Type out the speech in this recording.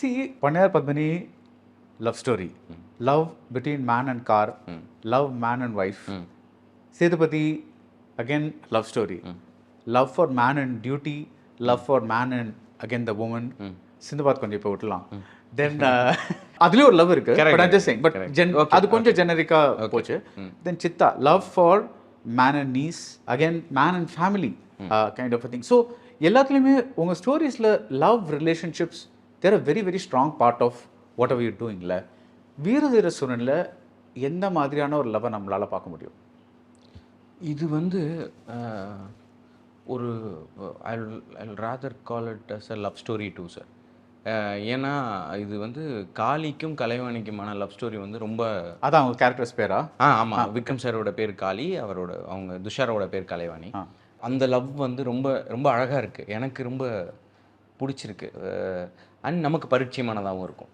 See, Panniyar Padmini, love story. Love between man and car. Love man and wife. Sethupathi, again, love story. Love for man and duty. Love for man and, again, the woman. Sinbad கொஞ்சம் இப்போ விட்டுலாம். தென் அதுலேயும் ஒரு love இருக்கு. But I'm just saying. But அது கொஞ்சம் ஜெனரிக்காக போச்சு. Then Chithha, love for man and niece. Again man and family kind of a thing. So எல்லாத்துலேயுமே உங்கள் ஸ்டோரிஸில் love relationships there a very very strong part of whatever you டூயிங்ல. வீரதீர சூரனில் எந்த மாதிரியான ஒரு லவ்வை நம்மளால் பார்க்க முடியும்? இது வந்து ஒரு I rather call it as a love story too sir. ஏன்னா இது வந்து காளிக்கும் கலைவாணிக்குமான லவ் ஸ்டோரி வந்து ரொம்ப, அதான் அவங்க கேரக்டர்ஸ் பேரா? ஆமாம், விக்ரம் சாரோட பேர் காளி, அவங்க துஷாரோட பேர் கலைவாணி. அந்த லவ் வந்து ரொம்ப ரொம்ப அழகாக இருக்குது, எனக்கு ரொம்ப பிடிச்சிருக்கு. அண்ட் நமக்கு பரிச்சயமானதாகவும் இருக்கும்.